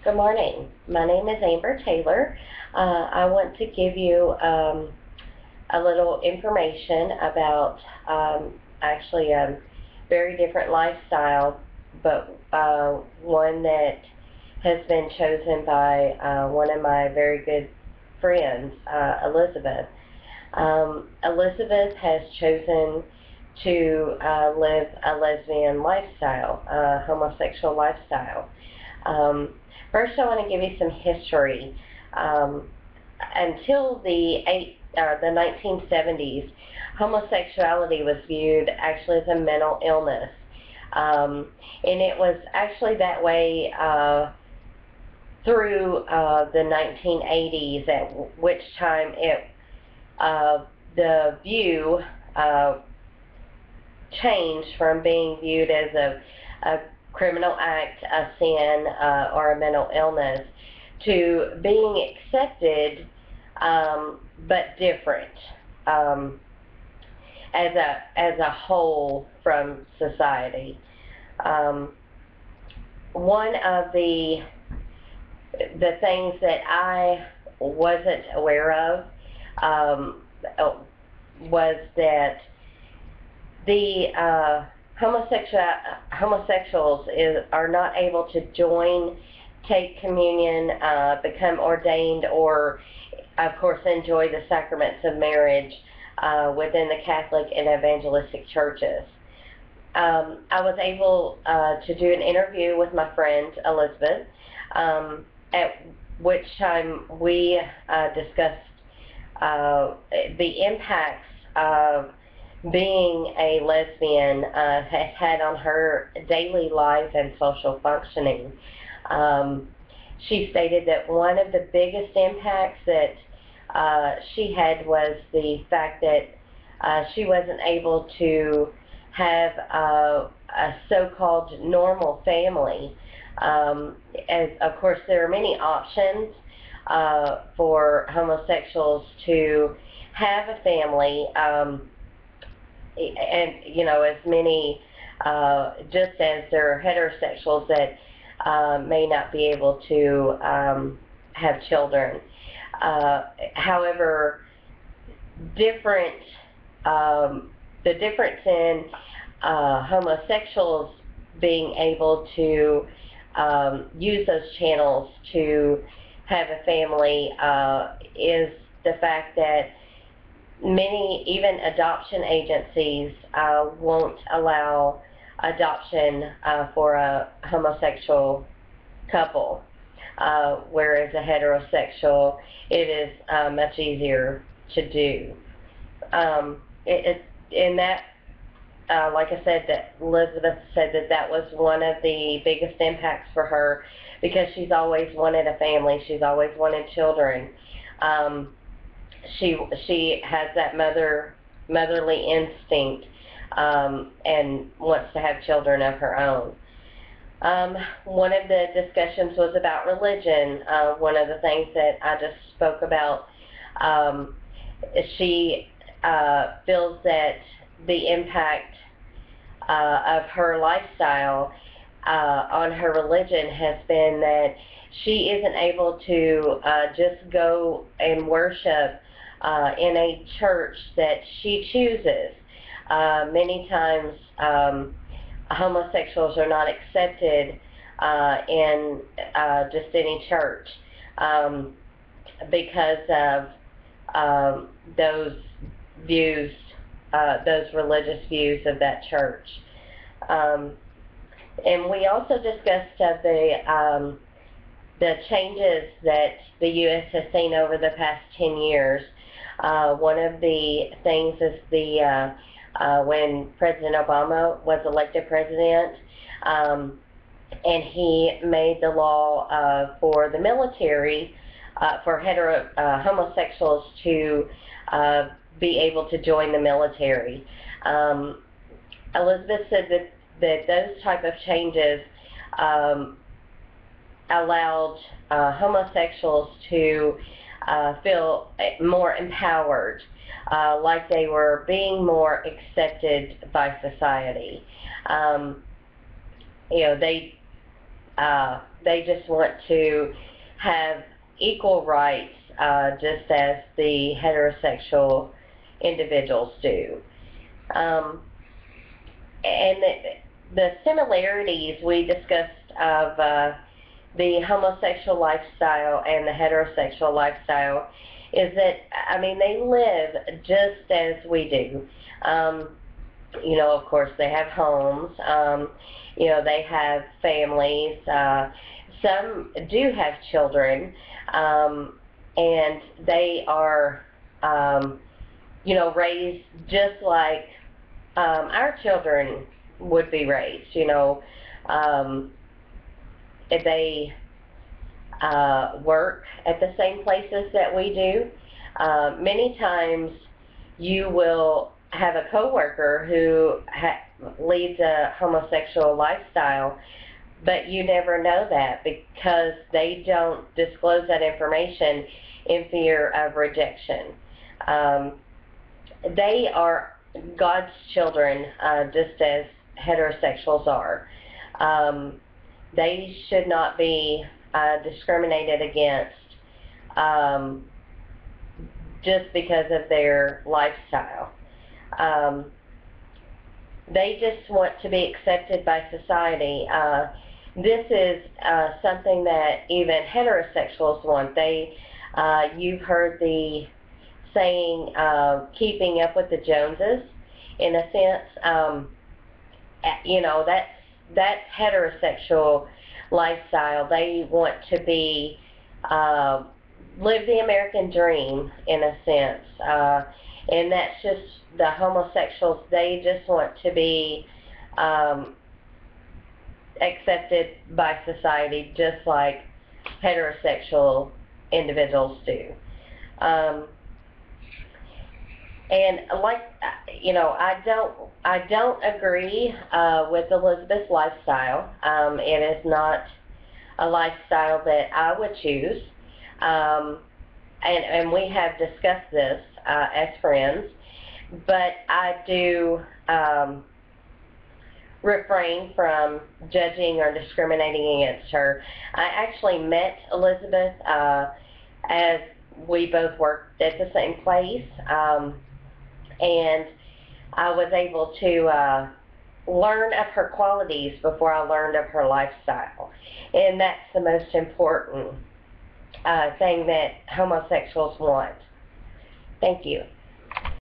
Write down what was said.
Good morning. My name is Amber Taylor. I want to give you a little information about actually a very different lifestyle, but one that has been chosen by one of my very good friends, Elizabeth. Elizabeth has chosen to live a lesbian lifestyle, a homosexual lifestyle. Um, First, I want to give you some history. Until the 1970s, homosexuality was viewed actually as a mental illness, and it was actually that way through the 1980s, at which time the view uh, changed from being viewed as a criminal act, a sin, or a mental illness, to being accepted but different as a whole from society. Um, One of the things that I wasn't aware of um, was that the homosexuals are not able to join, take communion, become ordained, or, of course, enjoy the sacraments of marriage within the Catholic and evangelistic churches. I was able to do an interview with my friend Elizabeth, at which time we discussed the impacts of being a lesbian has had on her daily life and social functioning. Um, she stated that one of the biggest impacts that she had was the fact that she wasn't able to have a so-called normal family. As of course, there are many options for homosexuals to have a family, and as many, just as there are heterosexuals that may not be able to have children. However, different the difference in homosexuals being able to use those channels to have a family is the fact that many, even adoption agencies, won't allow adoption for a homosexual couple, whereas a heterosexual, it is much easier to do. In that, like I said, that Elizabeth said that that was one of the biggest impacts for her, because she's always wanted a family. She's always wanted children. Um, she has that motherly instinct, and wants to have children of her own. One of the discussions was about religion. One of the things that I just spoke about, um, she feels that the impact of her lifestyle on her religion has been that she isn't able to just go and worship in a church that she chooses. Many times, homosexuals are not accepted in just any church, um, because of those views, those religious views of that church. Um, and we also discussed the changes that the U.S. has seen over the past 10 years. One of the things is when President Obama was elected president, and he made the law for the military, for homosexuals to be able to join the military. Elizabeth said that those type of changes um, allowed homosexuals to feel more empowered, like they were being more accepted by society. Um, they They just want to have equal rights, just as the heterosexual individuals do. Um, and the similarities we discussed of the homosexual lifestyle and the heterosexual lifestyle is that, I mean, they live just as we do. You know, of course, they have homes. You know, they have families. Some do have children, and they are, you know, raised just like our children would be raised. You know, they work at the same places that we do. Many times you will have a coworker who leads a homosexual lifestyle, but you never know that because they don't disclose that information in fear of rejection. They are God's children, just as heterosexuals are. They should not be discriminated against just because of their lifestyle. They just want to be accepted by society. This is something that even heterosexuals want. You've heard the saying, keeping up with the Joneses, in a sense. You know, that's heterosexual lifestyle. They want to be, live the American dream, in a sense. And that's just the homosexuals. They just want to be accepted by society just like heterosexual individuals do. And like, you know, I don't agree with Elizabeth's lifestyle. It is not a lifestyle that I would choose. And we have discussed this as friends, but I do refrain from judging or discriminating against her. I actually met Elizabeth as we both worked at the same place, and I was able to learn of her qualities before I learned of her lifestyle, and that's the most important thing that homosexuals want. Thank you.